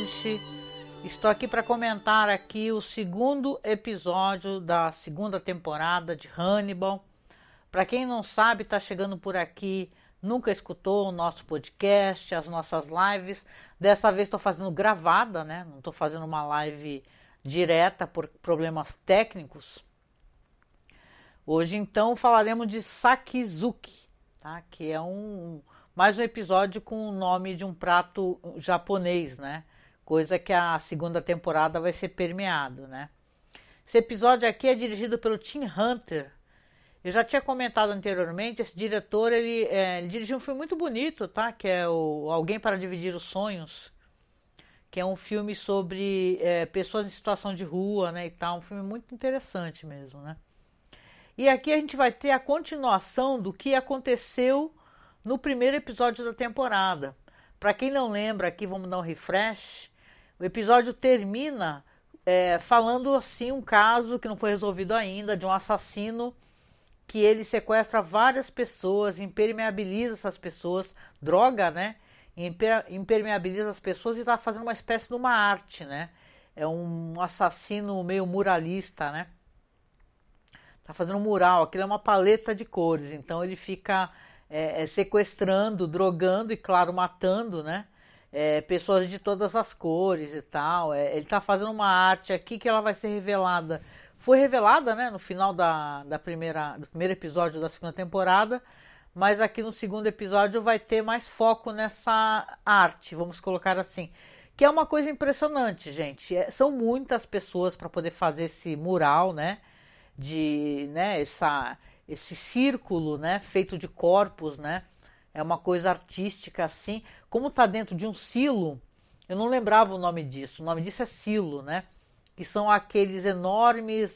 noite. Estou aqui para comentar aqui o segundo episódio da segunda temporada de Hannibal. Para quem não sabe, está chegando por aqui, nunca escutou o nosso podcast, as nossas lives. Dessa vez estou fazendo gravada, né? Não estou fazendo uma live direta por problemas técnicos. Hoje então falaremos de Sakizuki, tá? Que é mais um episódio com o nome de um prato japonês, né? Coisa que a segunda temporada vai ser permeado, né? Esse episódio aqui é dirigido pelo Tim Hunter. Eu já tinha comentado anteriormente, esse diretor, ele dirigiu um filme muito bonito, tá? Que é o Alguém para Dividir os Sonhos, que é um filme sobre pessoas em situação de rua, né, e tal. Um filme muito interessante mesmo, né? E aqui a gente vai ter a continuação do que aconteceu no primeiro episódio da temporada. Para quem não lembra, aqui vamos dar um refresh. O episódio termina falando assim um caso que não foi resolvido ainda, de um assassino que ele sequestra várias pessoas, impermeabiliza essas pessoas, droga, né? Impermeabiliza as pessoas e está fazendo uma espécie de uma arte, né? É um assassino meio muralista, né? Tá fazendo um mural, aquilo é uma paleta de cores, então ele fica sequestrando, drogando e, claro, matando, né? Pessoas de todas as cores e tal. Ele está fazendo uma arte aqui que ela vai ser revelada. Foi revelada, né, no final do primeiro episódio da segunda temporada, mas aqui no segundo episódio vai ter mais foco nessa arte, vamos colocar assim. Que é uma coisa impressionante, gente. São muitas pessoas para poder fazer esse mural, né? Né, esse círculo, né, feito de corpos, né? É uma coisa artística assim. Como está dentro de um silo, eu não lembrava o nome disso. O nome disso é silo, né? Que são aqueles enormes,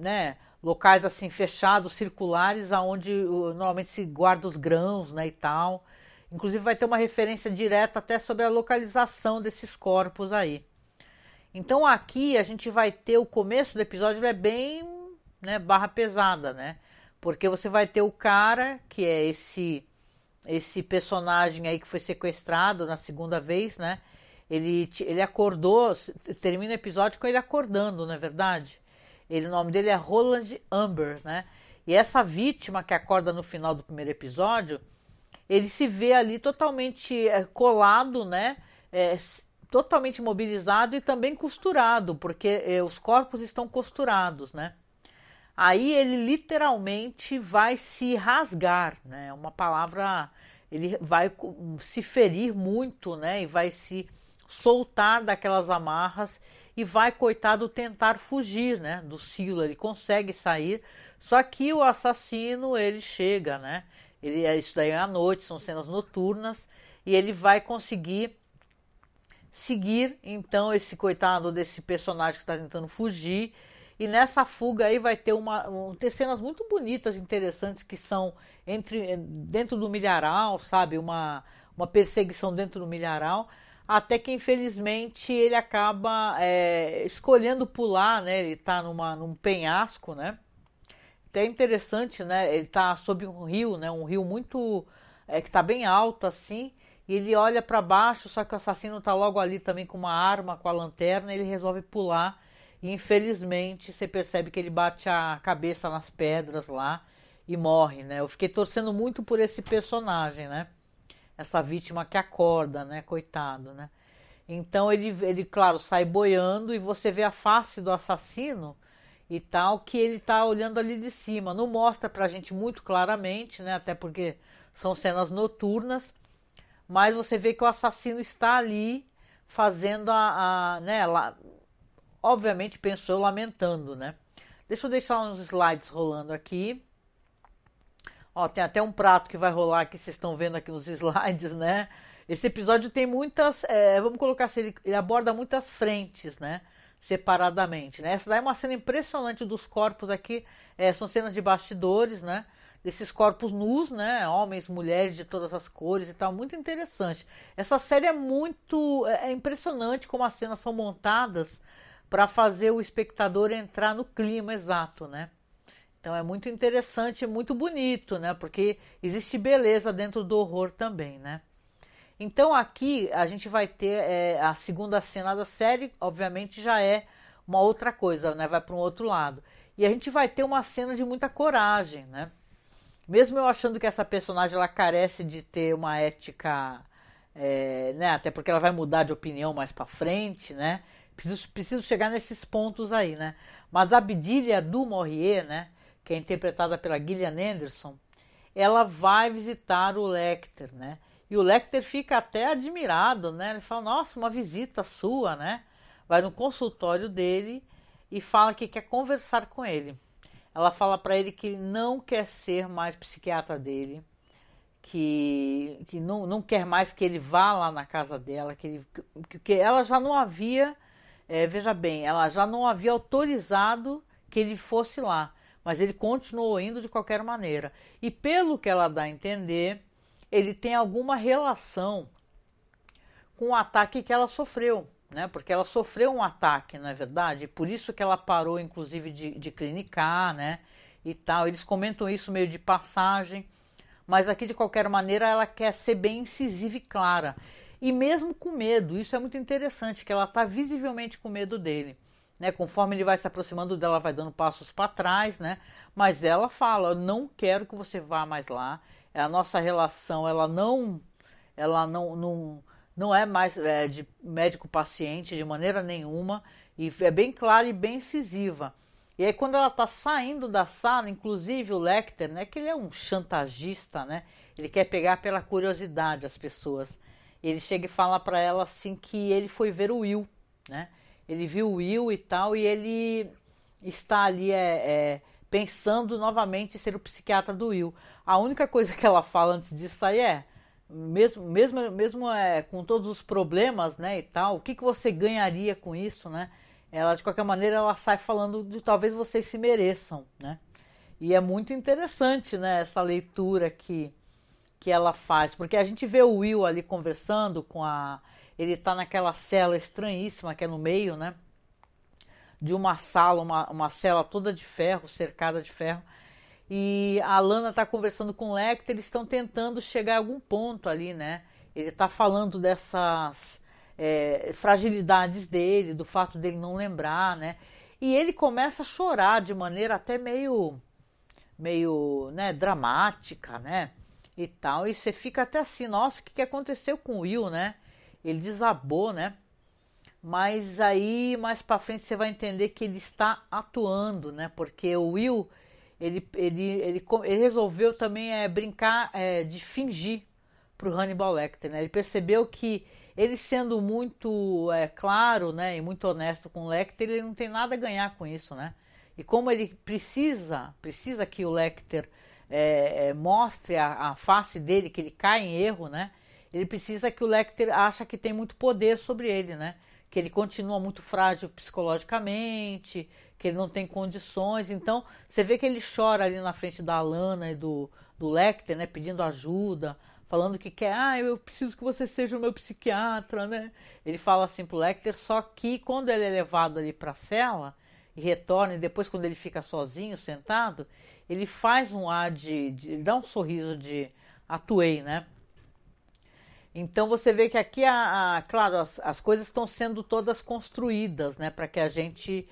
né, locais assim fechados, circulares, aonde normalmente se guarda os grãos, né, e tal. Inclusive vai ter uma referência direta até sobre a localização desses corpos aí. Então aqui a gente vai ter o começo do episódio, é bem, né, barra pesada, né? Porque você vai ter o cara, que é esse personagem aí que foi sequestrado na segunda vez, né? Ele acordou, termina o episódio com ele acordando, não é verdade? O nome dele é Roland Amber, né? E essa vítima que acorda no final do primeiro episódio, ele se vê ali totalmente colado, né? Totalmente imobilizado e também costurado, porque os corpos estão costurados, né? Aí ele literalmente vai se rasgar, né? É uma palavra, ele vai se ferir muito, né? E vai se soltar daquelas amarras e vai, coitado, tentar fugir, né? Do silo, ele consegue sair, só que o assassino, ele chega, né? Isso daí é à noite, são cenas noturnas, e ele vai conseguir seguir, então, esse coitado desse personagem que está tentando fugir. E nessa fuga aí vai ter ter cenas muito bonitas, interessantes, que são dentro do milharal, sabe? Uma perseguição dentro do milharal, até que infelizmente ele acaba escolhendo pular, né? Ele está num penhasco, né? Até interessante, né? Ele está sob um rio, né? Um rio muito que está bem alto assim. E ele olha para baixo, só que o assassino está logo ali também com uma arma, com a lanterna, e ele resolve pular. E infelizmente você percebe que ele bate a cabeça nas pedras lá e morre, né? Eu fiquei torcendo muito por esse personagem, né? Essa vítima que acorda, né? Coitado, né? Então ele, claro, sai boiando e você vê a face do assassino e tal, que ele tá olhando ali de cima. Não mostra pra gente muito claramente, né? Até porque são cenas noturnas, mas você vê que o assassino está ali fazendo né? Obviamente, penso eu, lamentando, né? Deixa eu deixar uns slides rolando aqui. Ó, tem até um prato que vai rolar aqui, vocês estão vendo aqui nos slides, né? Esse episódio tem muitas, vamos colocar assim, ele aborda muitas frentes, né? Separadamente, né? Essa daí é uma cena impressionante dos corpos aqui, são cenas de bastidores, né? Desses corpos nus, né? Homens, mulheres de todas as cores e tal, muito interessante. Essa série é impressionante como as cenas são montadas para fazer o espectador entrar no clima exato, né? Então é muito interessante, muito bonito, né? Porque existe beleza dentro do horror também, né? Então aqui a gente vai ter a segunda cena da série, obviamente já é uma outra coisa, né? Vai para um outro lado. E a gente vai ter uma cena de muita coragem, né? Mesmo eu achando que essa personagem ela carece de ter uma ética, né? Até porque ela vai mudar de opinião mais para frente, né? Preciso chegar nesses pontos aí, né? Mas a Abdilia du Maurier, né? Que é interpretada pela Gillian Anderson, ela vai visitar o Lecter, né? E o Lecter fica até admirado, né? Ele fala, nossa, uma visita sua, né? Vai no consultório dele e fala que quer conversar com ele. Ela fala para ele que não quer ser mais psiquiatra dele, que não quer mais que ele vá lá na casa dela, que ela já não havia, veja bem, ela já não havia autorizado que ele fosse lá, mas ele continuou indo de qualquer maneira. E pelo que ela dá a entender, ele tem alguma relação com o ataque que ela sofreu, né? Porque ela sofreu um ataque, não é verdade? Por isso que ela parou, inclusive, de clinicar, né? E tal. Eles comentam isso meio de passagem, mas aqui, de qualquer maneira, ela quer ser bem incisiva e clara. E mesmo com medo, isso é muito interessante, que ela está visivelmente com medo dele. Né? Conforme ele vai se aproximando dela, ela vai dando passos para trás, né? Mas ela fala, eu não quero que você vá mais lá. A nossa relação, ela não é mais de médico-paciente de maneira nenhuma, e é bem clara e bem incisiva. E aí quando ela está saindo da sala, inclusive o Lecter, né, que ele é um chantagista, né, ele quer pegar pela curiosidade as pessoas. Ele chega e fala para ela assim que ele foi ver o Will, né? Ele viu o Will e tal, e ele está ali pensando novamente em ser o psiquiatra do Will. A única coisa que ela fala antes disso aí mesmo com todos os problemas, né, e tal, o que você ganharia com isso, né? Ela, de qualquer maneira, ela sai falando de talvez vocês se mereçam, né? E é muito interessante, né, essa leitura que ela faz, porque a gente vê o Will ali conversando com ele tá naquela cela estranhíssima que é no meio, né? De uma sala, uma cela toda de ferro, cercada de ferro. E a Lana está conversando com o Lecter, eles estão tentando chegar a algum ponto ali, né? Ele está falando dessas fragilidades dele, do fato dele não lembrar, né? E ele começa a chorar de maneira até meio, né, dramática, né? E tal. E você fica até assim, nossa, o que aconteceu com o Will, né? Ele desabou, né? Mas aí, mais pra frente, você vai entender que ele está atuando, né? Porque o Will, ele resolveu também brincar de fingir pro Hannibal Lecter, né? Ele percebeu que ele sendo muito claro, né, e muito honesto com o Lecter, ele não tem nada a ganhar com isso, né? E como ele precisa que o Lecter mostre a face dele, que ele cai em erro, né? Ele precisa que o Lecter acha que tem muito poder sobre ele, né? Que ele continua muito frágil psicologicamente, que ele não tem condições. Então, você vê que ele chora ali na frente da Alana e do Lecter, né? Pedindo ajuda, falando que quer, eu preciso que você seja o meu psiquiatra, né? Ele fala assim pro Lecter, só que quando ele é levado ali pra cela e retorna, e depois quando ele fica sozinho, sentado, ele faz um ar ele dá um sorriso de atuei, né? Então você vê que aqui, claro, as coisas estão sendo todas construídas, né, para que a gente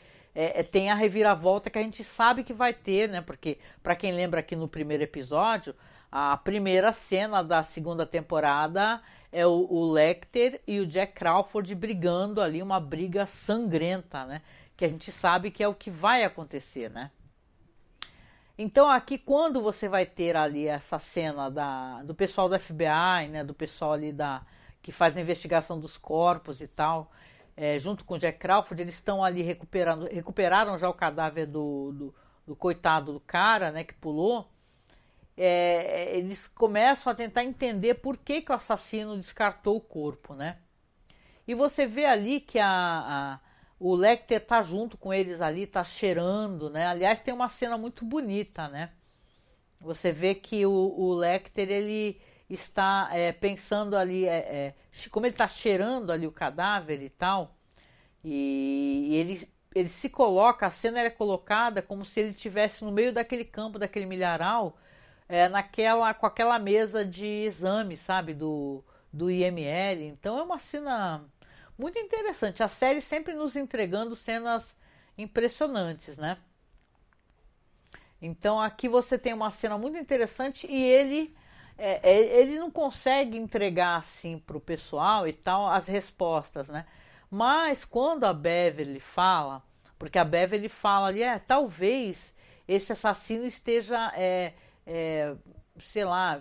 tenha a reviravolta que a gente sabe que vai ter, né, porque para quem lembra aqui no primeiro episódio, a primeira cena da segunda temporada é o Lecter e o Jack Crawford brigando ali, uma briga sangrenta, né, que a gente sabe que é o que vai acontecer, né. Então aqui quando você vai ter ali essa cena do pessoal do FBI, né, do pessoal ali que faz a investigação dos corpos e tal, junto com o Jack Crawford, eles estão ali recuperaram já o cadáver do coitado do cara, né, que pulou. Eles começam a tentar entender por que o assassino descartou o corpo, né? E você vê ali que o Lecter tá junto com eles ali, tá cheirando, né? Aliás, tem uma cena muito bonita, né? Você vê que o Lecter, ele está pensando ali, como ele tá cheirando ali o cadáver e tal, e ele se coloca, a cena é colocada como se ele estivesse no meio daquele campo, daquele milharal, com aquela mesa de exame, sabe? Do do IML. Então é uma cena muito interessante. A série sempre nos entregando cenas impressionantes, né? Então aqui você tem uma cena muito interessante e ele não consegue entregar assim para o pessoal e tal as respostas, né? Mas quando a Beverly fala, porque a Beverly fala ali, talvez esse assassino esteja, sei lá,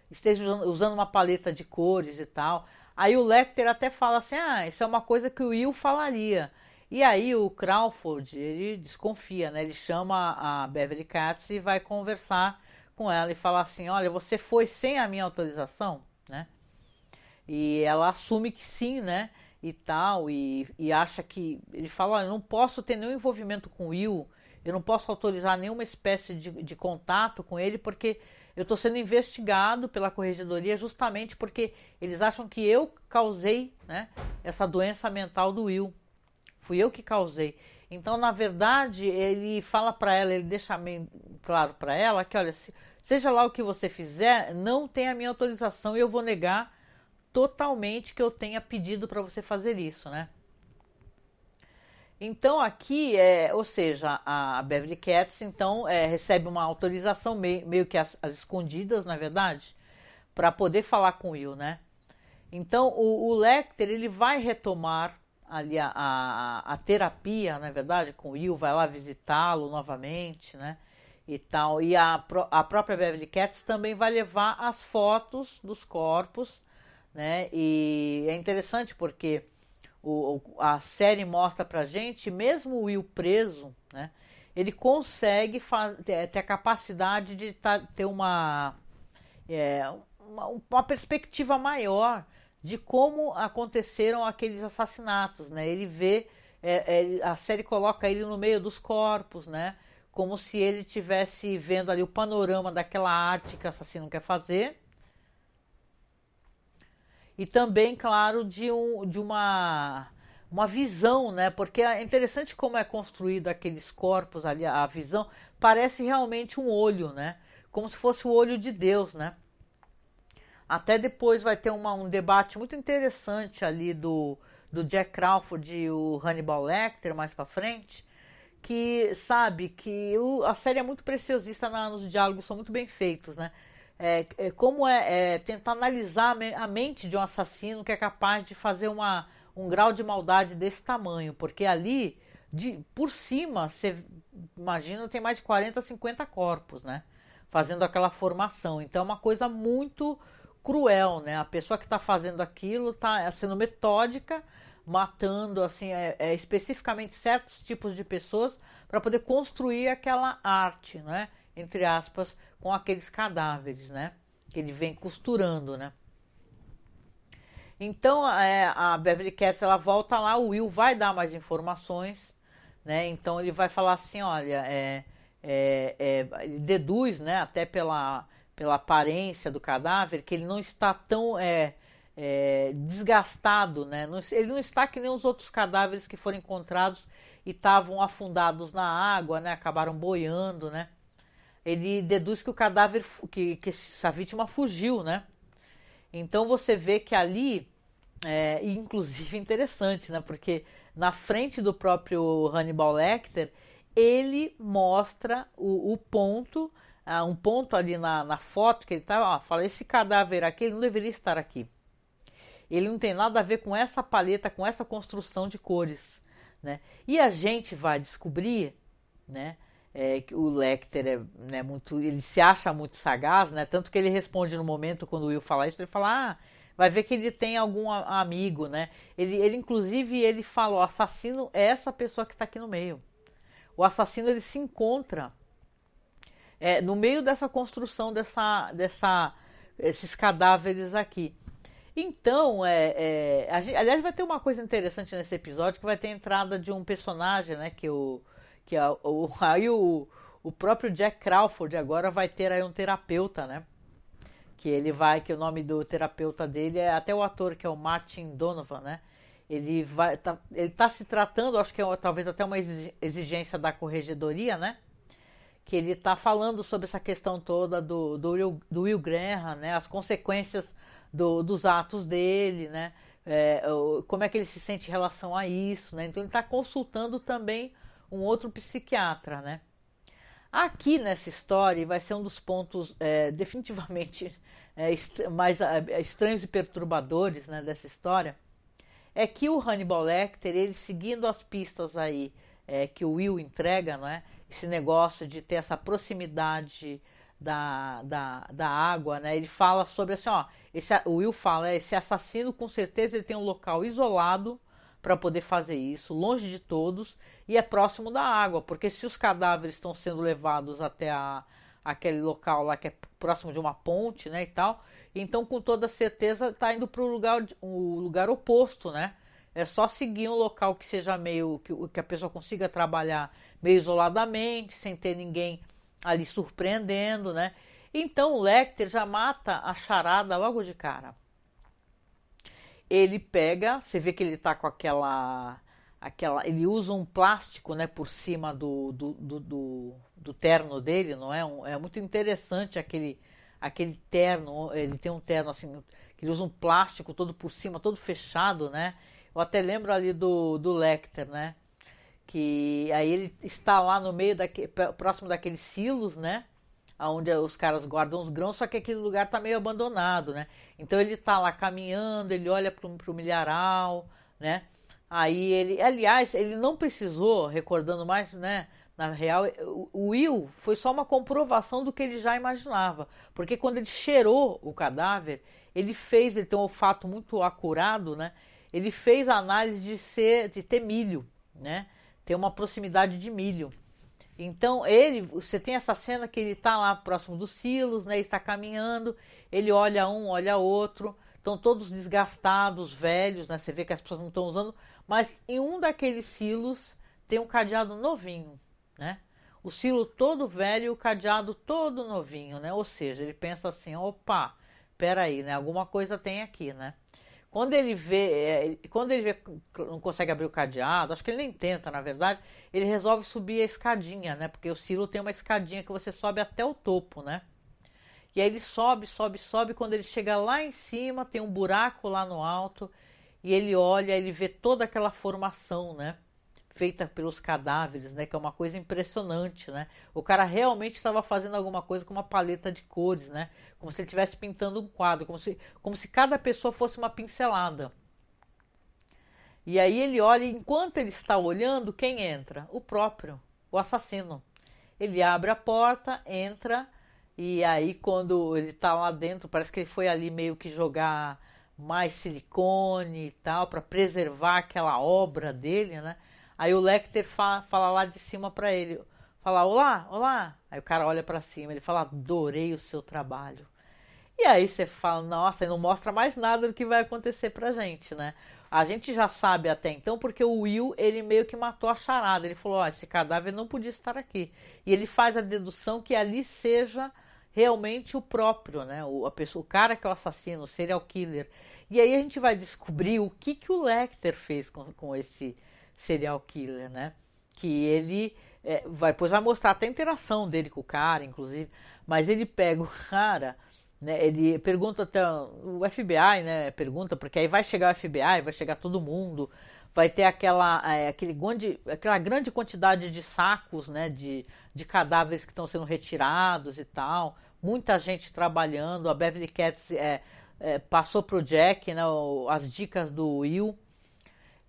esteja usando uma paleta de cores e tal. Aí o Lecter até fala assim, isso é uma coisa que o Will falaria. E aí o Crawford, ele desconfia, né? Ele chama a Beverly Katz e vai conversar com ela e falar assim, olha, você foi sem a minha autorização, né? E ela assume que sim, né? E tal, e acha que... Ele fala, olha, eu não posso ter nenhum envolvimento com o Will, eu não posso autorizar nenhuma espécie de contato com ele, porque eu estou sendo investigado pela corregedoria justamente porque eles acham que eu causei, né, essa doença mental do Will. Fui eu que causei. Então, na verdade, ele fala para ela, ele deixa bem claro para ela que, olha, seja lá o que você fizer, não tem a minha autorização e eu vou negar totalmente que eu tenha pedido para você fazer isso, né? Então aqui, ou seja, a Beverly Katz então recebe uma autorização meio que às escondidas, na verdade, para poder falar com o Will, né? Então o Lecter ele vai retomar ali a terapia, na verdade, com o Will, vai lá visitá-lo novamente, né? E tal. E a própria Beverly Katz também vai levar as fotos dos corpos, né? E é interessante porque a série mostra pra gente, mesmo o Will preso, né? Ele consegue ter a capacidade de ter uma perspectiva maior de como aconteceram aqueles assassinatos, né? Ele vê, a série coloca ele no meio dos corpos, né? Como se ele estivesse vendo ali o panorama daquela arte que o assassino quer fazer. E também, claro, de uma visão, né? Porque é interessante como é construído aqueles corpos ali, a visão parece realmente um olho, né? Como se fosse o olho de Deus, né? Até depois vai ter um debate muito interessante ali do Jack Crawford e o Hannibal Lecter mais pra frente, que sabe que a série é muito preciosista nos diálogos, são muito bem feitos, né? Como tentar analisar a mente de um assassino que é capaz de fazer um grau de maldade desse tamanho, porque ali, por cima, você imagina, tem mais de 40, 50 corpos, né? Fazendo aquela formação. Então é uma coisa muito cruel, né? A pessoa que está fazendo aquilo está sendo metódica, matando assim especificamente certos tipos de pessoas para poder construir aquela arte, né? Entre aspas, com aqueles cadáveres, né? Que ele vem costurando, né? Então a Beverly Katz ela volta lá, o Will vai dar mais informações, né? Então ele vai falar assim, olha, ele deduz, né? Até pela aparência do cadáver, que ele não está tão desgastado, né? Ele não está que nem os outros cadáveres que foram encontrados e estavam afundados na água, né? Acabaram boiando, né? Ele deduz que o cadáver, que essa vítima fugiu, né? Então você vê que ali, inclusive interessante, né? Porque na frente do próprio Hannibal Lecter, ele mostra o ponto, um ponto ali na foto que ele estava, fala, esse cadáver aqui, ele não deveria estar aqui. Ele não tem nada a ver com essa paleta, com essa construção de cores, né? E a gente vai descobrir, né? Que o Lecter né, ele se acha muito sagaz, né? Tanto que ele responde no momento quando o Will fala isso, ele fala, vai ver que ele tem algum amigo, né? Ele inclusive ele fala, o assassino é essa pessoa que está aqui no meio. O assassino ele se encontra no meio dessa construção esses cadáveres aqui. Então, aliás, vai ter uma coisa interessante nesse episódio, que vai ter a entrada de um personagem, né, aí o próprio Jack Crawford agora vai ter aí um terapeuta, né, que o nome do terapeuta dele é até o ator, que é o Martin Donovan, né, ele tá se tratando, acho que talvez até uma exigência da corregedoria, né, que ele tá falando sobre essa questão toda do Will Graham, né, as consequências dos atos dele, né? Como é que ele se sente em relação a isso, né? Então ele está consultando também um outro psiquiatra, né? Aqui nessa história vai ser um dos pontos definitivamente mais estranhos e perturbadores, né, dessa história, é que o Hannibal Lecter, ele seguindo as pistas aí que o Will entrega, não é? Esse negócio de ter essa proximidade da água, né? Ele fala sobre assim, ó, o Will fala, esse assassino com certeza ele tem um local isolado para poder fazer isso, longe de todos, e é próximo da água, porque se os cadáveres estão sendo levados até aquele local lá que é próximo de uma ponte, né, e tal, então com toda certeza está indo para o lugar oposto, né? É só seguir um local que seja meio que a pessoa consiga trabalhar meio isoladamente, sem ter ninguém ali surpreendendo, né? Então o Lecter já mata a charada logo de cara. Ele pega, você vê que ele tá com ele usa um plástico, né, por cima do terno dele, não é? É muito interessante aquele terno, ele tem um terno assim, que ele usa um plástico todo por cima, todo fechado, né? Eu até lembro ali do Lecter, né? Que aí ele está lá no meio, próximo daqueles silos, né? Onde os caras guardam os grãos, só que aquele lugar tá meio abandonado, né? Então ele tá lá caminhando, ele olha pro milharal, né? Aí aliás, ele não precisou, recordando mais, né? Na real, o Will foi só uma comprovação do que ele já imaginava, porque quando ele cheirou o cadáver, ele tem um olfato muito acurado, né? Ele fez a análise de ter milho, né? Ter uma proximidade de milho. Então você tem essa cena que ele está lá próximo dos silos, né? Ele está caminhando, ele olha um, olha outro, estão todos desgastados, velhos, né? Você vê que as pessoas não estão usando, mas em um daqueles silos tem um cadeado novinho, né? O silo todo velho e o cadeado todo novinho, né? Ou seja, ele pensa assim, opa, peraí, né? Alguma coisa tem aqui, né? Quando ele vê que não consegue abrir o cadeado, acho que ele nem tenta, na verdade, ele resolve subir a escadinha, né? Porque o silo tem uma escadinha que você sobe até o topo, né? E aí ele sobe, sobe, sobe, quando ele chega lá em cima, tem um buraco lá no alto, e ele olha, ele vê toda aquela formação, né? Feita pelos cadáveres, né? Que é uma coisa impressionante, né? O cara realmente estava fazendo alguma coisa com uma paleta de cores, né? Como se ele estivesse pintando um quadro, como se cada pessoa fosse uma pincelada. E aí ele olha, e enquanto ele está olhando, quem entra? O próprio, o assassino. Ele abre a porta, entra, e aí quando ele está lá dentro, parece que ele foi ali meio que jogar mais silicone e tal, para preservar aquela obra dele, né? Aí o Lecter fala lá de cima pra ele, fala, olá, olá. Aí o cara olha pra cima, ele fala, adorei o seu trabalho. E aí você fala, nossa, e não mostra mais nada do que vai acontecer pra gente, né? A gente já sabe até então, porque o Will, ele meio que matou a charada. Ele falou, ó, esse cadáver não podia estar aqui. E ele faz a dedução que ali seja realmente o próprio, né? O cara que é o assassino, o serial killer. E aí a gente vai descobrir o que o Lecter fez com esse serial killer, né? Que ele depois vai mostrar até a interação dele com o cara, inclusive. Mas ele pega o cara, né? Ele pergunta até o FBI, né? Pergunta porque aí vai chegar o FBI, vai chegar todo mundo, vai ter aquela grande quantidade de sacos, né? De cadáveres que estão sendo retirados e tal. Muita gente trabalhando. A Beverly Katz passou pro Jack, né? As dicas do Will.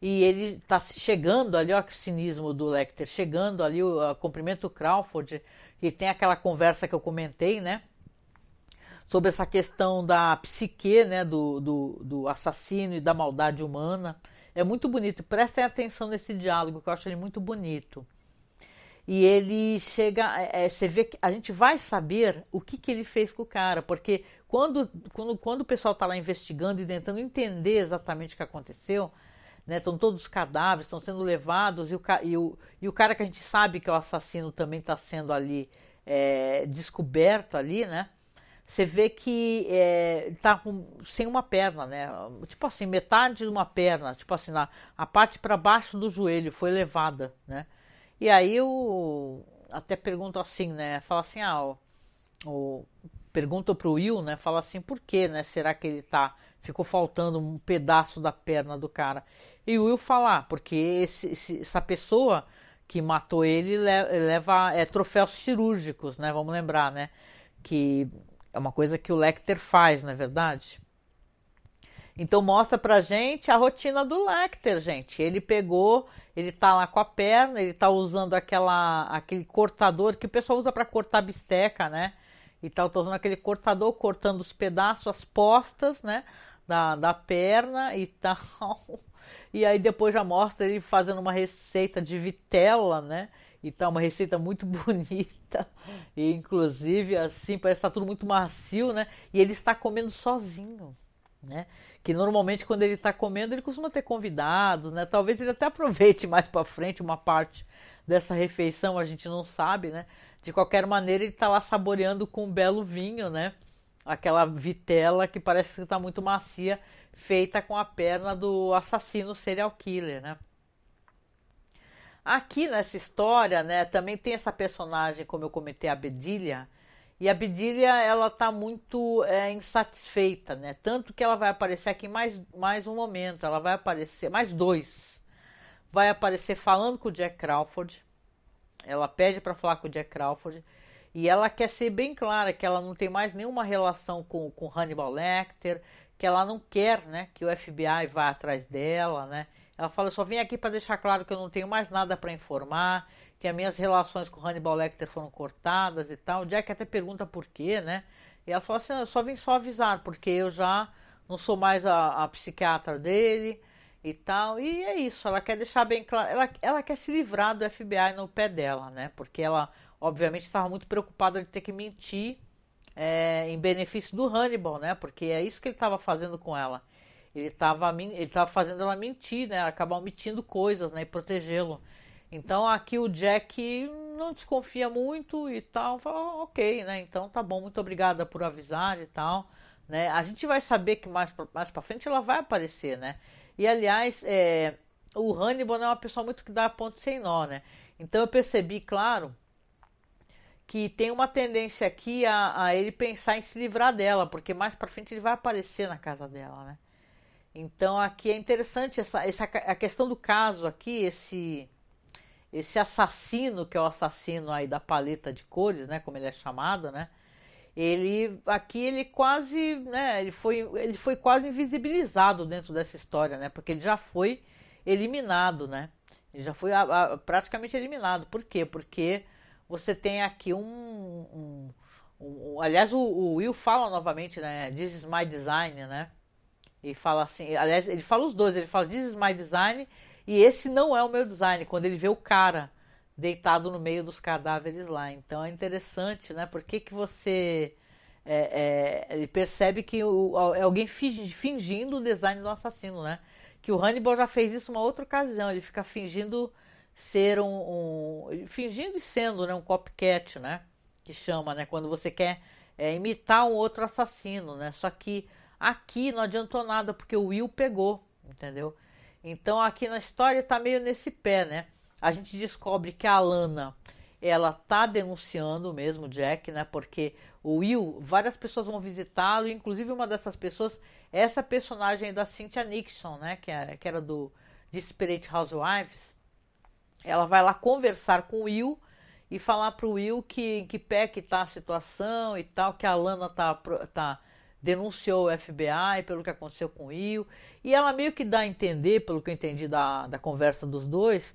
E ele está chegando ali, olha que cinismo do Lecter, chegando ali, cumprimenta o Crawford, e tem aquela conversa que eu comentei, né? Sobre essa questão da psique, né? Do assassino e da maldade humana. É muito bonito, prestem atenção nesse diálogo, que eu acho ele muito bonito. E ele chega, você vê que a gente vai saber o que ele fez com o cara, porque quando o pessoal está lá investigando e tentando entender exatamente o que aconteceu, né, estão todos os cadáveres, estão sendo levados, e o cara que a gente sabe que é o assassino também está sendo ali descoberto ali, né? Você vê que está sem uma perna, né? Tipo assim, metade de uma perna, tipo assim, a parte para baixo do joelho foi levada, né? E aí eu até pergunto assim, né? Fala assim, perguntam pro Will, né? Fala assim, por quê, né? Será que ele ficou faltando um pedaço da perna do cara? E o Will fala, porque essa pessoa que matou ele leva troféus cirúrgicos, né? Vamos lembrar, né? Que é uma coisa que o Lecter faz, não é verdade? Então mostra pra gente a rotina do Lecter, gente. Ele tá lá com a perna, ele tá usando aquele cortador que o pessoal usa para cortar bisteca, né? E tal, tá usando aquele cortador, cortando os pedaços, as postas, né? Da perna e tal. E aí depois já mostra ele fazendo uma receita de vitela, né? E tá uma receita muito bonita. E inclusive, assim, parece que tá tudo muito macio, né? E ele está comendo sozinho, né? Que normalmente quando ele está comendo ele costuma ter convidados, né? Talvez ele até aproveite mais para frente uma parte dessa refeição, a gente não sabe, né? De qualquer maneira ele está lá saboreando com um belo vinho, né? Aquela vitela que parece que está muito macia, feita com a perna do assassino serial killer, né? Aqui nessa história, né, também tem essa personagem, como eu comentei, a Bedelia. E a Bedelia, ela tá muito insatisfeita, né? Tanto que ela vai aparecer aqui mais um momento. Ela vai aparecer, mais dois. Vai aparecer falando com o Jack Crawford. Ela pede para falar com o Jack Crawford. E ela quer ser bem clara que ela não tem mais nenhuma relação com Hannibal Lecter. Que ela não quer, né, que o FBI vá atrás dela, né? Ela fala, eu só vim aqui para deixar claro que eu não tenho mais nada para informar, que as minhas relações com Hannibal Lecter foram cortadas e tal. O Jack até pergunta por quê, né? E ela fala assim, eu só vim só avisar, porque eu já não sou mais a psiquiatra dele e tal. E é isso, ela quer deixar bem claro, ela quer se livrar do FBI no pé dela, né? Porque ela, obviamente, estava muito preocupada de ter que mentir em benefício do Hannibal, né? Porque é isso que ele estava fazendo com ela. Ele estava fazendo ela mentir, né? Acabar omitindo coisas, né? E protegê-lo. Então aqui o Jack não desconfia muito e tal. Fala, ok, né? Então tá bom, muito obrigada por avisar e tal. Né? A gente vai saber que mais pra frente ela vai aparecer, né? E aliás, o Hannibal é uma pessoa muito que dá ponto sem nó, né? Então eu percebi, claro, que tem uma tendência aqui a ele pensar em se livrar dela, porque mais pra frente ele vai aparecer na casa dela, né? Então aqui é interessante a questão do caso aqui, esse assassino, que é o assassino aí da paleta de cores, né, como ele é chamado, né? Ele quase, né, ele foi quase invisibilizado dentro dessa história, né? Porque ele já foi eliminado, né? Ele já foi praticamente eliminado. Por quê? Porque você tem aqui aliás, o Will fala novamente, né? This is my design, né? E fala assim, aliás, ele fala os dois, ele fala This is my design e esse não é o meu design, quando ele vê o cara deitado no meio dos cadáveres lá. Então é interessante, né? Porque que você ele percebe que é alguém fingindo o design do assassino, né? Que o Hannibal já fez isso uma outra ocasião, ele fica fingindo ser fingindo e sendo, né, um copycat, né? Que chama, né? Quando você quer imitar um outro assassino, né? Só que aqui não adiantou nada porque o Will pegou, entendeu? Então aqui na história tá meio nesse pé, né? A gente descobre que a Lana, ela tá denunciando mesmo o Jack, né? Porque o Will, várias pessoas vão visitá-lo, inclusive uma dessas pessoas é essa personagem da Cynthia Nixon, né? Que era do Desperate Housewives. Ela vai lá conversar com o Will e falar pro Will em que pé que tá a situação e tal, que a Lana denunciou o FBI pelo que aconteceu com o Will. E ela meio que dá a entender, pelo que eu entendi da conversa dos dois,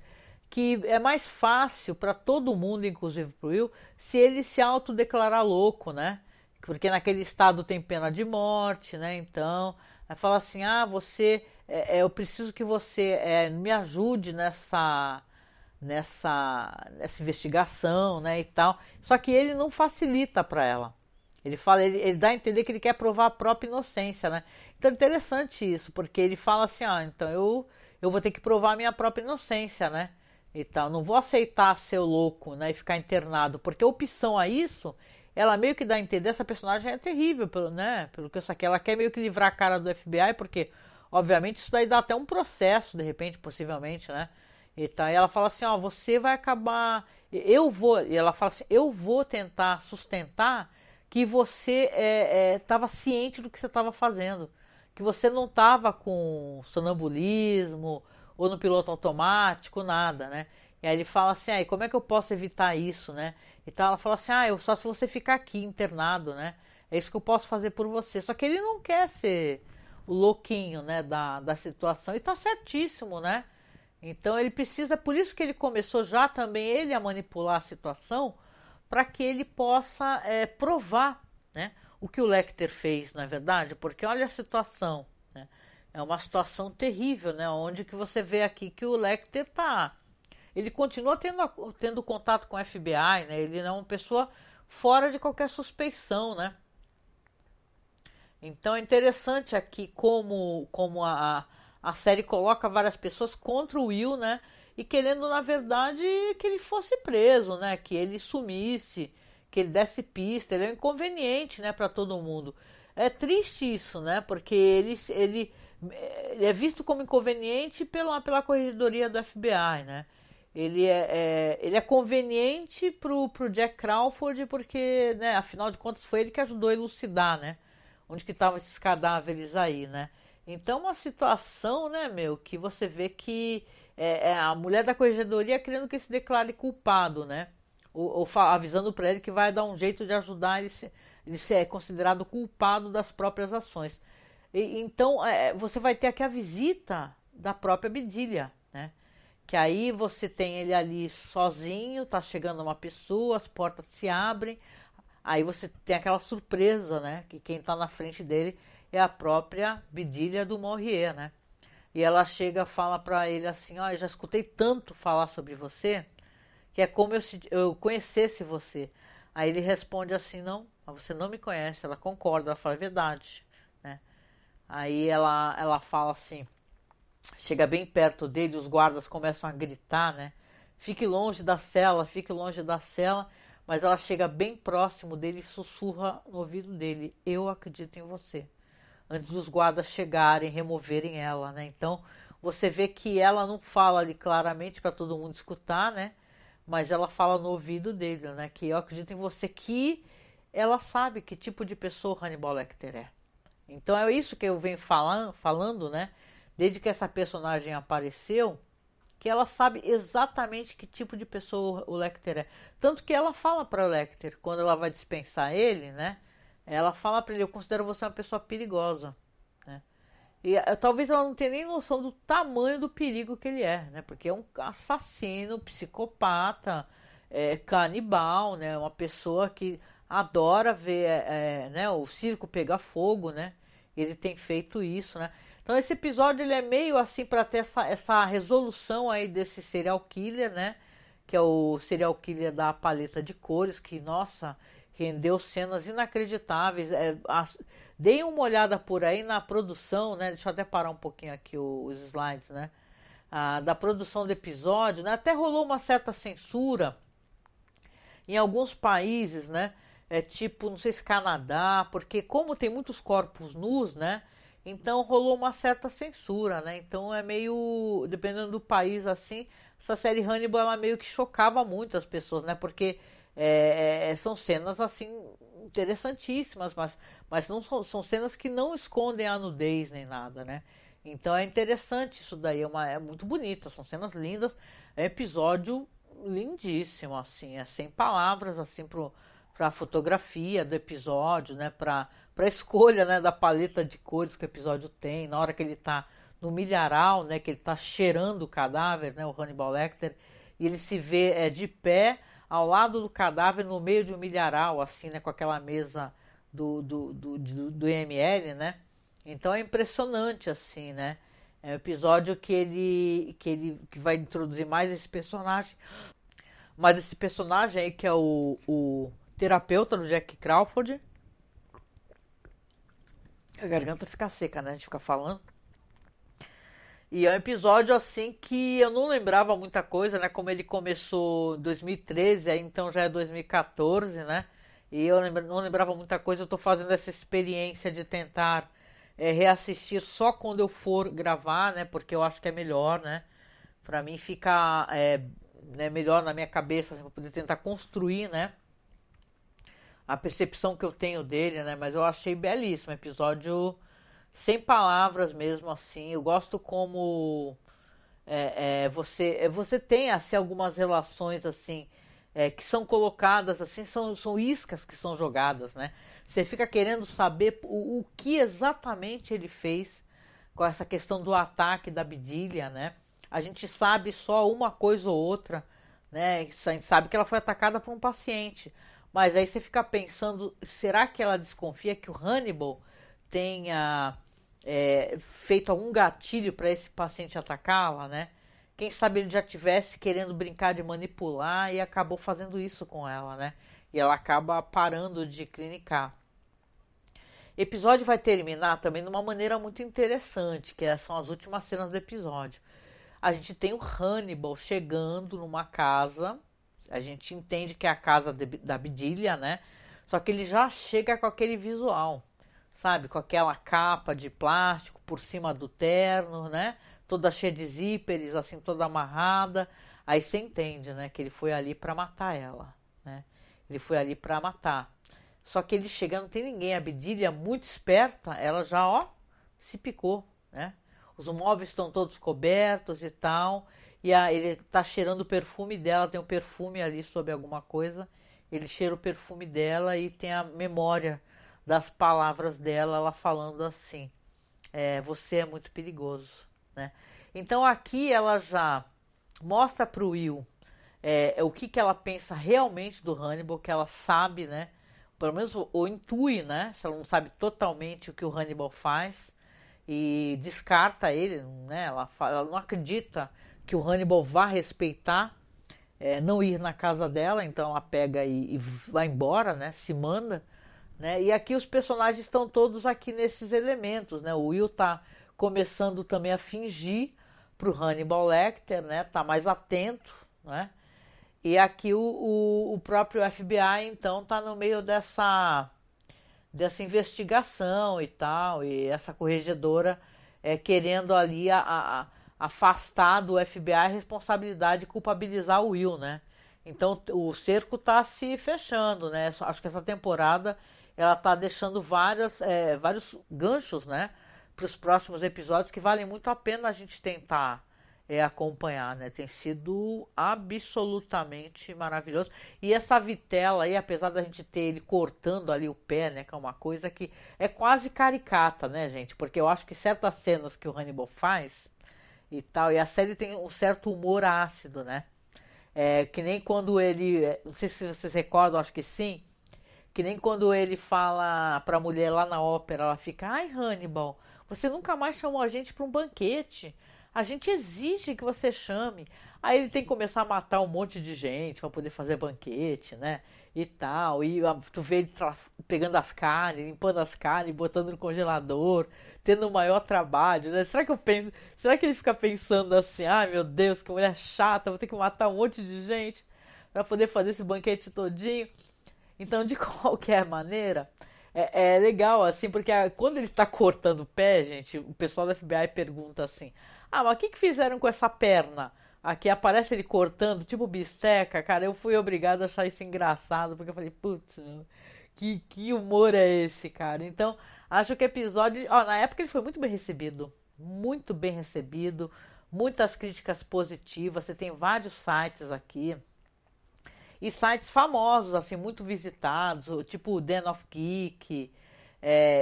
que é mais fácil para todo mundo, inclusive pro Will, se ele se autodeclarar louco, né? Porque naquele estado tem pena de morte, né? Então, ela fala assim, eu preciso que você me ajude nessa investigação, né, e tal. Só que ele não facilita para ela. Ele dá a entender que ele quer provar a própria inocência, né? Então é interessante isso, porque ele fala assim, então eu vou ter que provar a minha própria inocência, né? E tal, não vou aceitar ser louco, né, e ficar internado, porque a opção a isso, ela meio que dá a entender, essa personagem é terrível, né? Pelo que eu saquei, ela quer meio que livrar a cara do FBI, porque obviamente isso daí dá até um processo, de repente, possivelmente, né? E ela fala assim, você vai acabar, e ela fala assim, eu vou tentar sustentar que você estava ciente do que você estava fazendo, que você não estava com sonambulismo ou no piloto automático, nada, né? E aí ele fala assim, e como é que eu posso evitar isso, né? Então ela fala assim, só se você ficar aqui internado, né? É isso que eu posso fazer por você. Só que ele não quer ser o louquinho, né, da situação, e tá certíssimo, né? Então ele precisa, por isso que ele começou já também ele a manipular a situação, para que ele possa provar, né, o que o Lecter fez, não é verdade? Porque olha a situação, né? É uma situação terrível, né? Onde que você vê aqui que o Lecter tá, ele continua tendo contato com o FBI, né? Ele é uma pessoa fora de qualquer suspeição, né? Então é interessante aqui como a série coloca várias pessoas contra o Will, né? E querendo, na verdade, que ele fosse preso, né? Que ele sumisse, que ele desse pista. Ele é um inconveniente, né, para todo mundo. É triste isso, né? Porque ele é visto como inconveniente pela corregedoria do FBI, né? Ele é conveniente pro Jack Crawford porque, né, afinal de contas, foi ele que ajudou a elucidar, né? Onde que estavam esses cadáveres aí, né? Então, uma situação, né, que você vê que é a mulher da corregedoria querendo que ele se declare culpado, né? Ou avisando para ele que vai dar um jeito de ajudar ele ser considerado culpado das próprias ações. Então, você vai ter aqui a visita da própria Bedelia, né? Que aí você tem ele ali sozinho, tá chegando uma pessoa, as portas se abrem, aí você tem aquela surpresa, né? Que quem tá na frente dele é a própria Bedelia du Maurier, né? E ela chega e fala pra ele assim, eu já escutei tanto falar sobre você, que é como eu conhecesse você. Aí ele responde assim, não, você não me conhece. Ela concorda, ela fala, é verdade, né? Aí ela fala assim, chega bem perto dele, os guardas começam a gritar, né? Fique longe da cela, fique longe da cela. Mas ela chega bem próximo dele e sussurra no ouvido dele, eu acredito em você. Antes dos guardas chegarem, removerem ela, né? Então, você vê que ela não fala ali claramente para todo mundo escutar, né? Mas ela fala no ouvido dele, né? Que eu acredito em você, que ela sabe que tipo de pessoa Hannibal Lecter é. Então é isso que eu venho falando, né? Desde que essa personagem apareceu, que ela sabe exatamente que tipo de pessoa o Lecter é. Tanto que ela fala para o Lecter, quando ela vai dispensar ele, né? Ela fala para ele, eu considero você uma pessoa perigosa, né? E talvez ela não tenha nem noção do tamanho do perigo que ele é, né? Porque é um assassino, psicopata, canibal, né? Uma pessoa que adora ver né, o circo pegar fogo, né? Ele tem feito isso, né? Então esse episódio ele é meio assim para ter essa resolução aí desse serial killer, né? Que é o serial killer da paleta de cores, que, nossa, rendeu cenas inacreditáveis. Deem uma olhada por aí na produção, né? Deixa eu até parar um pouquinho aqui os slides, né? Da produção do episódio, né? Até rolou uma certa censura em alguns países, né? Tipo, não sei se Canadá, porque como tem muitos corpos nus, né? Então rolou uma certa censura, né? Então é meio, dependendo do país assim, essa série Hannibal ela meio que chocava muito as pessoas, né? Porque são cenas assim interessantíssimas, mas não são cenas que não escondem a nudez nem nada, né? Então é interessante isso daí, é muito bonito, são cenas lindas, é um episódio lindíssimo, assim, sem palavras assim para a fotografia do episódio, né? Para a escolha, né, da paleta de cores que o episódio tem, na hora que ele está no milharal, né, que ele está cheirando o cadáver, né, o Hannibal Lecter, e ele se vê de pé ao lado do cadáver no meio de um milharal, assim, né, com aquela mesa do IML, né? Então é impressionante, assim, né? É um episódio que vai introduzir mais esse personagem, mas esse personagem aí que é o terapeuta do Jack Crawford. A garganta fica seca, né? A gente fica falando. E é um episódio assim que eu não lembrava muita coisa, né? Como ele começou em 2013, aí então já é 2014, né? E eu não lembrava muita coisa. Eu tô fazendo essa experiência de tentar reassistir só quando eu for gravar, né? Porque eu acho que é melhor, né? Pra mim ficar né, melhor na minha cabeça, assim, pra poder tentar construir, né? a percepção que eu tenho dele, né? Mas eu achei belíssimo, episódio sem palavras mesmo assim. Eu gosto como você tem assim algumas relações assim que são colocadas assim, são iscas que são jogadas, né? Você fica querendo saber o que exatamente ele fez com essa questão do ataque da Bidilha, né? A gente sabe só uma coisa ou outra, né? A gente sabe que ela foi atacada por um paciente, mas aí você fica pensando, será que ela desconfia que o Hannibal tenha feito algum gatilho para esse paciente atacá-la, né? Quem sabe ele já tivesse querendo brincar de manipular e acabou fazendo isso com ela, né? E ela acaba parando de clinicar. O episódio vai terminar também de uma maneira muito interessante, que são as últimas cenas do episódio. A gente tem o Hannibal chegando numa casa, a gente entende que é a casa da Bidilha, né? Só que ele já chega com aquele visual, sabe? Com aquela capa de plástico por cima do terno, né? Toda cheia de zíperes, assim, toda amarrada. Aí você entende, né? Que ele foi ali para matar ela, né? Ele foi ali para matar. Só que ele chega, não tem ninguém. A Bidilha, muito esperta, ela já, ó, se picou, né? Os móveis estão todos cobertos e tal. E ele tá cheirando o perfume dela, tem um perfume ali sobre alguma coisa. Ele cheira o perfume dela e tem a memória das palavras dela, ela falando assim: você é muito perigoso, né? Então aqui ela já mostra para o Will o que ela pensa realmente do Hannibal, que ela sabe, né? Pelo menos ou intui, né? Se ela não sabe totalmente o que o Hannibal faz e descarta ele, né? Ela não acredita que o Hannibal vá respeitar, não ir na casa dela, então ela pega e vai embora, né? Se manda, né? E aqui os personagens estão todos aqui nesses elementos, né? O Will tá começando também a fingir pro Hannibal Lecter, né? Tá mais atento, né? E aqui o próprio FBI, então, tá no meio dessa investigação e tal, e essa corregedora querendo ali afastar do FBI a responsabilidade de culpabilizar o Will, né? Então o cerco tá se fechando, né? Acho que essa temporada ela tá deixando vários ganchos, né? Para os próximos episódios que valem muito a pena a gente tentar acompanhar, né? Tem sido absolutamente maravilhoso. E essa vitela aí, apesar da gente ter ele cortando ali o pé, né? Que é uma coisa que é quase caricata, né, gente? Porque eu acho que certas cenas que o Hannibal faz e tal, e a série tem um certo humor ácido, né? Que nem quando ele, não sei se vocês recordam, acho que sim, que nem quando ele fala pra mulher lá na ópera, ela fica: ai, Hannibal, você nunca mais chamou a gente pra um banquete. A gente exige que você chame. Aí ele tem que começar a matar um monte de gente pra poder fazer banquete, né? E tal. E tu vê ele pegando as carnes, limpando as carnes, botando no congelador, tendo o maior trabalho, né? Será que ele fica pensando assim: ai meu Deus, que mulher chata, vou ter que matar um monte de gente pra poder fazer esse banquete todinho? Então, de qualquer maneira, é legal, assim, porque quando ele está cortando o pé, gente, o pessoal da FBI pergunta assim: ah, mas o que fizeram com essa perna? Aqui aparece ele cortando, tipo bisteca, cara. Eu fui obrigado a achar isso engraçado, porque eu falei: putz, que humor é esse, cara? Então, acho que o episódio, ó, na época ele foi muito bem recebido, muitas críticas positivas. Você tem vários sites aqui e sites famosos, assim, muito visitados, tipo o Den of Geek,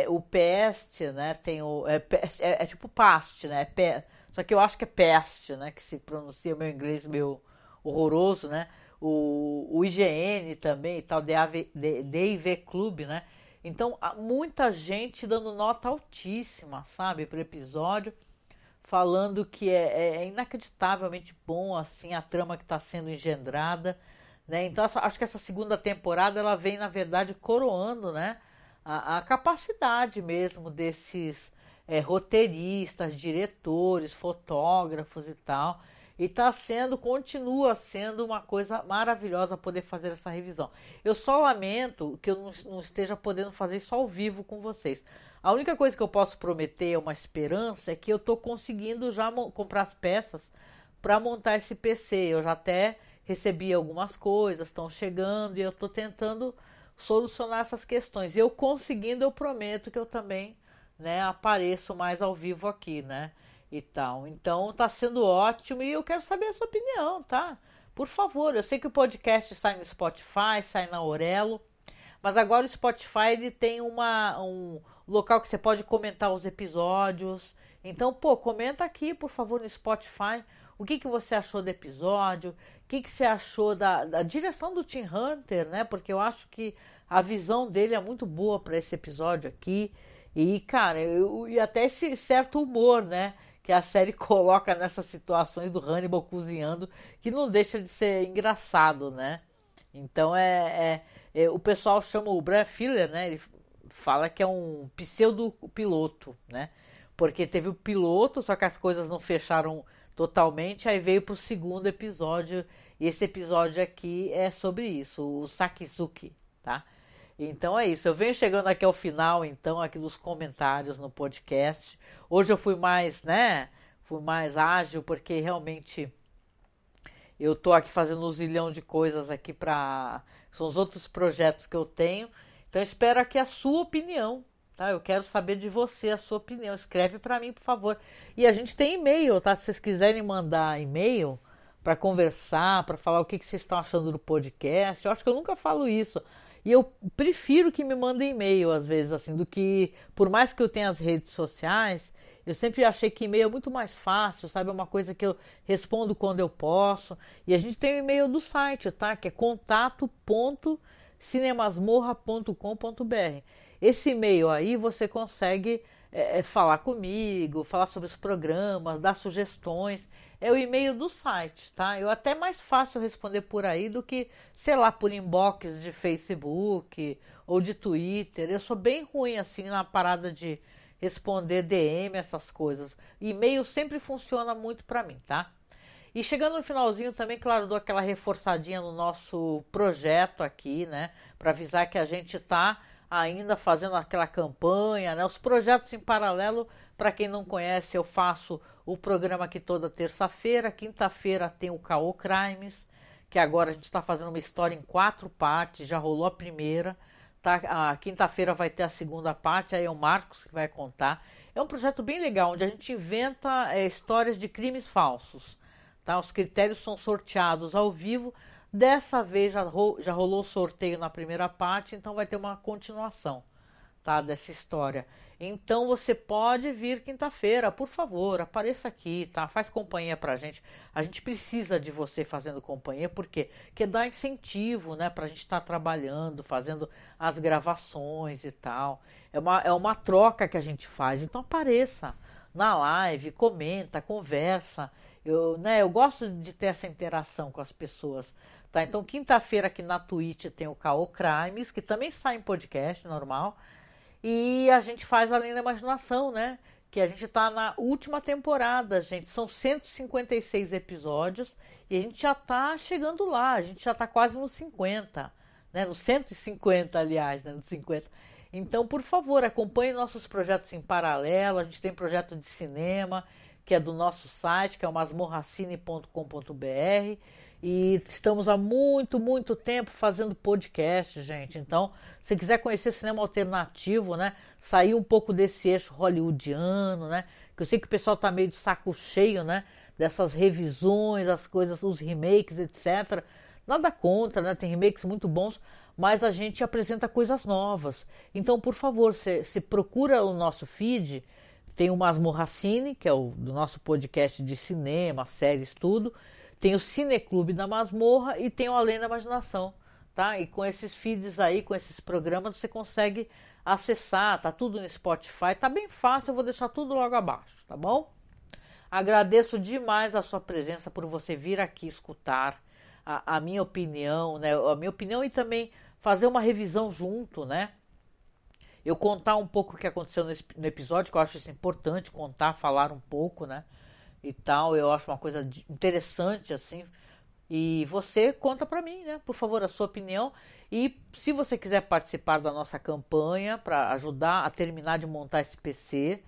o Pest, né? Tem o. É tipo Past, né? Só que eu acho que é Pest, né? Que se pronuncia meu inglês meio horroroso, né? O IGN também e tal, DIV Club, né? Então, muita gente dando nota altíssima, sabe, pro episódio, falando que é inacreditavelmente bom, assim, a trama que está sendo engendrada, né? Então acho que essa segunda temporada ela vem na verdade coroando, né, a capacidade mesmo desses roteiristas, diretores, fotógrafos e tal. E continua sendo uma coisa maravilhosa poder fazer essa revisão. Eu só lamento que eu não esteja podendo fazer isso ao vivo com vocês. A única coisa que eu posso prometer, uma esperança, é que eu estou conseguindo já comprar as peças para montar esse PC. Eu já até recebi algumas coisas, estão chegando e eu estou tentando solucionar essas questões. Eu conseguindo, eu prometo que eu também, né, apareço mais ao vivo aqui, né, e tal. Então tá sendo ótimo e eu quero saber a sua opinião, tá? Por favor, eu sei que o podcast sai no Spotify, sai na Aurelo, mas agora o Spotify ele tem um local que você pode comentar os episódios. Então, pô, comenta aqui, por favor, no Spotify. O que você achou do episódio? O que você achou da direção do Tim Hunter, né? Porque eu acho que a visão dele é muito boa para esse episódio aqui. E, cara, e até esse certo humor, né? Que a série coloca nessas situações do Hannibal cozinhando, que não deixa de ser engraçado, né? Então o pessoal chama o Brad Filler, né? Ele fala que é um pseudo-piloto, né? Porque teve o piloto, só que as coisas não fecharam totalmente, aí veio pro segundo episódio, e esse episódio aqui é sobre isso, o Sakizuki, tá? Então é isso, eu venho chegando aqui ao final, então, aqui dos comentários no podcast. Hoje eu fui mais, né? Fui mais ágil, porque realmente eu tô aqui fazendo um zilhão de coisas aqui para são os outros projetos que eu tenho. Então espero aqui a sua opinião, tá? Eu quero saber de você a sua opinião. Escreve para mim, por favor. E a gente tem e-mail, tá? Se vocês quiserem mandar e-mail para conversar, para falar o que vocês estão achando do podcast. Eu acho que eu nunca falo isso. E eu prefiro que me mandem e-mail às vezes assim, do que por mais que eu tenha as redes sociais, eu sempre achei que e-mail é muito mais fácil, sabe? É uma coisa que eu respondo quando eu posso. E a gente tem o e-mail do site, tá? Que é contato.cinemasmorra.com.br. Esse e-mail aí você consegue falar comigo, falar sobre os programas, dar sugestões. É o e-mail do site, tá? Eu até mais fácil responder por aí do que, sei lá, por inbox de Facebook ou de Twitter. Eu sou bem ruim assim na parada de responder DM, essas coisas. E-mail sempre funciona muito para mim, tá? E chegando no finalzinho também, claro, dou aquela reforçadinha no nosso projeto aqui, né? Para avisar que a gente tá ainda fazendo aquela campanha, né? Os projetos em paralelo, para quem não conhece, eu faço o programa aqui toda terça-feira. Quinta-feira tem o Caô Crimes, que agora a gente está fazendo uma história em 4 partes, já rolou a primeira. Tá? A quinta-feira vai ter a segunda parte, aí é o Marcos que vai contar. É um projeto bem legal, onde a gente inventa histórias de crimes falsos. Tá? Os critérios são sorteados ao vivo. Dessa vez já rolou o sorteio na primeira parte, então vai ter uma continuação, tá, dessa história. Então você pode vir quinta-feira, por favor, apareça aqui, tá? Faz companhia pra gente. A gente precisa de você fazendo companhia, porque dá incentivo, né, pra gente estar trabalhando, fazendo as gravações e tal. É uma troca que a gente faz. Então apareça na live, comenta, conversa. Eu gosto de ter essa interação com as pessoas. Tá? Então, quinta-feira aqui na Twitch tem o Caô Crimes, que também sai em podcast normal. E a gente faz Além da Imaginação, né? Que a gente tá na última temporada, gente. São 156 episódios e a gente já tá chegando lá. A gente já tá quase nos 50, né? Nos 150, aliás, né? Nos 50. Então, por favor, acompanhe nossos projetos em paralelo. A gente tem projeto de cinema, que é do nosso site, que é o masmorracine.com.br. E estamos há muito, muito tempo fazendo podcast, gente. Então, se quiser conhecer cinema alternativo, né? Sair um pouco desse eixo hollywoodiano, né? Que eu sei que o pessoal tá meio de saco cheio, né? Dessas revisões, as coisas, os remakes, etc. Nada contra, né? Tem remakes muito bons, mas a gente apresenta coisas novas. Então, por favor, se procura o nosso feed, tem o Masmorracine, que é o do nosso podcast de cinema, séries, tudo. Tem o Cineclube da Masmorra e tem o Além da Imaginação, tá? E com esses feeds aí, com esses programas, você consegue acessar, tá tudo no Spotify, tá bem fácil, eu vou deixar tudo logo abaixo, tá bom? Agradeço demais a sua presença por você vir aqui escutar a minha opinião, né? A minha opinião e também fazer uma revisão junto, né? Eu contar um pouco o que aconteceu no episódio, que eu acho isso importante, contar, falar um pouco, né? E tal, eu acho uma coisa interessante assim. E você conta pra mim, né? Por favor, a sua opinião. E se você quiser participar da nossa campanha para ajudar a terminar de montar esse PC,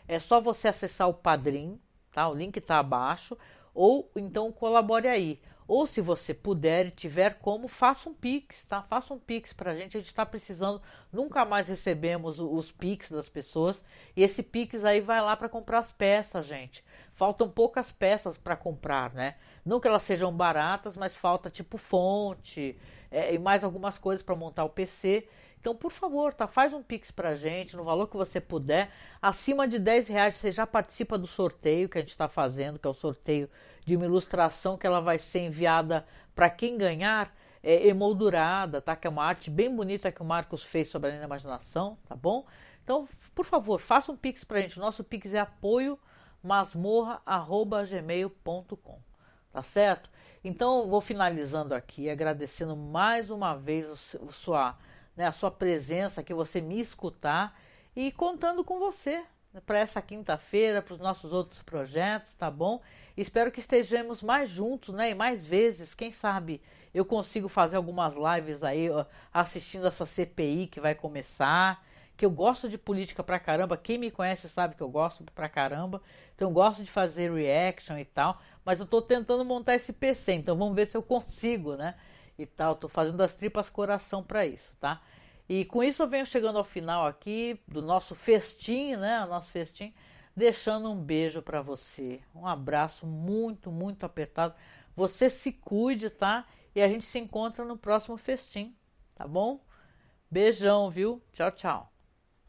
é só você acessar o Padrim, tá? O link tá abaixo, ou então colabore aí. Ou se você puder e tiver como, faça um Pix, tá? Faça um Pix pra gente está precisando, nunca mais recebemos os Pix das pessoas, e esse Pix aí vai lá para comprar as peças, gente. Faltam poucas peças para comprar, né? Não que elas sejam baratas, mas falta tipo fonte, e mais algumas coisas para montar o PC. Então, por favor, tá? Faz um Pix pra gente, no valor que você puder. Acima de R$ 10 você já participa do sorteio que a gente está fazendo, que é o sorteio de uma ilustração que ela vai ser enviada para quem ganhar, emoldurada, tá? Que é uma arte bem bonita que o Marcos fez sobre a linha da imaginação, tá bom? Então, por favor, faça um Pix pra gente. O nosso Pix é apoio@gmail.com, tá certo? Então, vou finalizando aqui, agradecendo mais uma vez a sua presença, que você me escutar e contando com você, né, para essa quinta-feira, para os nossos outros projetos, tá bom? Espero que estejamos mais juntos, né? E mais vezes, quem sabe eu consigo fazer algumas lives aí, ó, assistindo essa CPI que vai começar, que eu gosto de política pra caramba, quem me conhece sabe que eu gosto pra caramba, então eu gosto de fazer reaction e tal, mas eu tô tentando montar esse PC, então vamos ver se eu consigo, né? E tal, tô fazendo das tripas coração para isso, tá? E com isso eu venho chegando ao final aqui do nosso festim, né? O nosso festim, deixando um beijo para você, um abraço muito, muito apertado. Você se cuide, tá? E a gente se encontra no próximo festim, tá bom? Beijão, viu? Tchau, tchau.